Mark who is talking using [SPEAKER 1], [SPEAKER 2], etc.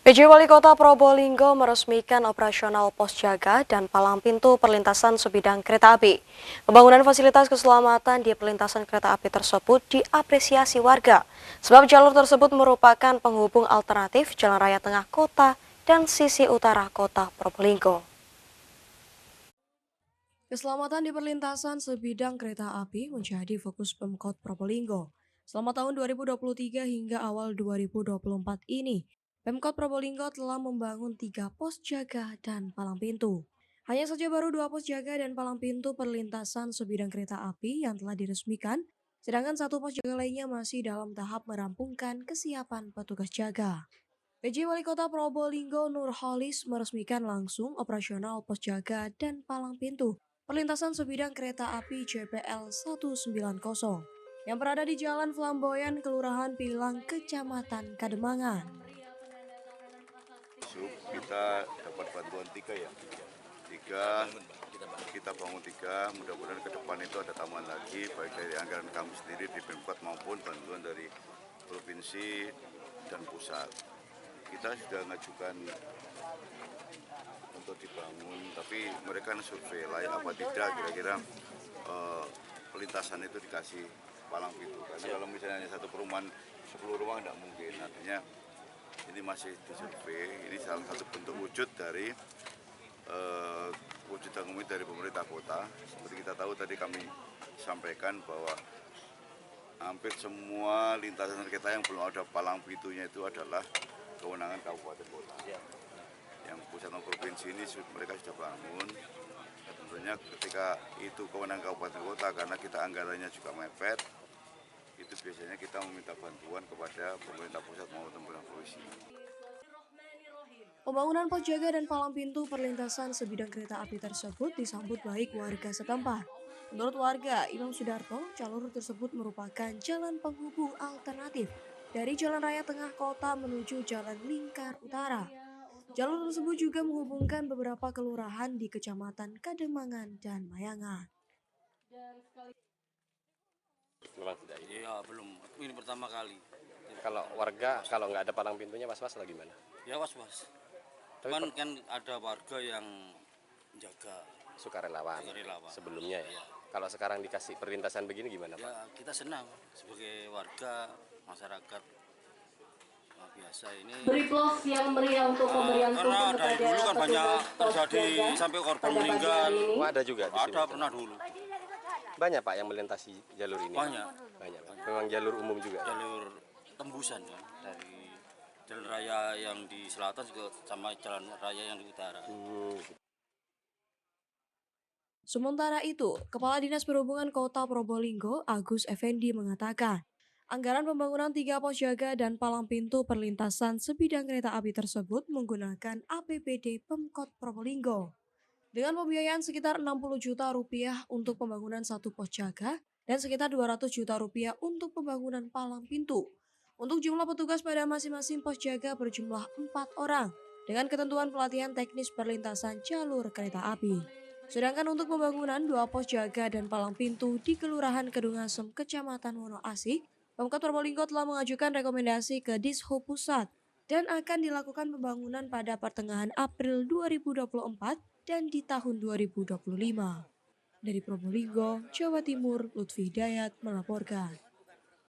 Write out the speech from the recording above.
[SPEAKER 1] PJ Wali Kota Probolinggo meresmikan operasional pos jaga dan palang pintu perlintasan sebidang kereta api. Pembangunan fasilitas keselamatan di perlintasan kereta api tersebut diapresiasi warga, sebab jalur tersebut merupakan penghubung alternatif jalan raya tengah kota dan sisi utara kota Probolinggo. Keselamatan di perlintasan sebidang kereta api menjadi fokus Pemkot Probolinggo. Selama tahun 2023 hingga awal 2024 ini, Pemkot Probolinggo telah membangun 3 pos jaga dan palang pintu. Hanya saja baru 2 pos jaga dan palang pintu perlintasan sebidang kereta api yang telah diresmikan, sedangkan 1 pos jaga lainnya masih dalam tahap merampungkan kesiapan petugas jaga. PJ Wali Kota Probolinggo Nurholis meresmikan langsung operasional pos jaga dan palang pintu perlintasan sebidang kereta api JPL 190 yang berada di Jalan Flamboyan, Kelurahan Pilang, Kecamatan Kademangan.
[SPEAKER 2] Kita dapat bantuan 3 ya, 3 kita bangun 3, mudah-mudahan ke depan itu ada tambahan lagi baik dari anggaran kami sendiri di Pemkot maupun bantuan dari provinsi dan pusat. Kita sudah mengajukan untuk dibangun, tapi mereka survei layak apa tidak kira-kira pelintasan itu dikasih palang pintu. Karena kalau misalnya hanya satu perumahan 10 rumah tidak mungkin, artinya ini masih disurvei. Ini salah satu bentuk wujud dari wujud ekonomi dari pemerintah kota. Seperti kita tahu tadi kami sampaikan bahwa hampir semua lintasan kereta yang belum ada palang pintunya itu adalah kewenangan kabupaten kota. Yang pusat dan provinsi ini mereka sudah bangun. Dan tentunya ketika itu kewenangan kabupaten kota karena kita anggarannya juga mepet, itu biasanya kita meminta bantuan kepada pemerintah pusat maupun pemerintah provinsi.
[SPEAKER 1] Pembangunan pos jaga dan palang pintu perlintasan sebidang kereta api tersebut disambut baik warga setempat. Menurut warga, Imam Sudarto, jalur tersebut merupakan jalan penghubung alternatif dari Jalan Raya Tengah Kota menuju Jalan Lingkar Utara. Jalur tersebut juga menghubungkan beberapa kelurahan di Kecamatan Kademangan dan Mayangan.
[SPEAKER 3] Memang tidak ini?
[SPEAKER 4] Iya, belum. Ini pertama kali.
[SPEAKER 3] Kalau warga, kalau nggak ada palang pintunya was-was lagi gimana?
[SPEAKER 4] Ya was-was. Cuman kan ada warga yang jaga.
[SPEAKER 3] Sukarelawan sebelumnya ya?
[SPEAKER 4] Iya.
[SPEAKER 3] Kalau sekarang dikasih perlintasan begini gimana Pak?
[SPEAKER 4] Ya kita senang sebagai warga, masyarakat biasa ini.
[SPEAKER 5] Beri plus yang meriah untuk pemberian
[SPEAKER 4] karena dari dulu kan banyak terjadi sampai korban meninggal.
[SPEAKER 3] Oh, ada juga di sini?
[SPEAKER 4] Ada, pernah dulu.
[SPEAKER 3] Banyak Pak yang melintasi jalur ini?
[SPEAKER 4] Banyak.
[SPEAKER 3] Banyak. Memang jalur umum juga?
[SPEAKER 4] Jalur tembusan ya, dari jalan raya yang di selatan juga sama jalan raya yang di utara.
[SPEAKER 1] Sementara itu, Kepala Dinas Perhubungan Kota Probolinggo, Agus Effendi mengatakan, anggaran pembangunan 3 pos jaga dan palang pintu perlintasan sebidang kereta api tersebut menggunakan APBD Pemkot Probolinggo. Dengan pembiayaan sekitar 60 juta rupiah untuk pembangunan 1 pos jaga dan sekitar 200 juta rupiah untuk pembangunan palang pintu. Untuk jumlah petugas pada masing-masing pos jaga berjumlah 4 orang dengan ketentuan pelatihan teknis perlintasan jalur kereta api. Sedangkan untuk pembangunan 2 pos jaga dan palang pintu di Kelurahan Kedungasem, Kecamatan Wonoasih, Pemkot Probolinggo telah mengajukan rekomendasi ke Dishub Pusat dan akan dilakukan pembangunan pada pertengahan April 2024 dan di tahun 2025. Dari Probolinggo, Jawa Timur, Lutfi Hidayat melaporkan.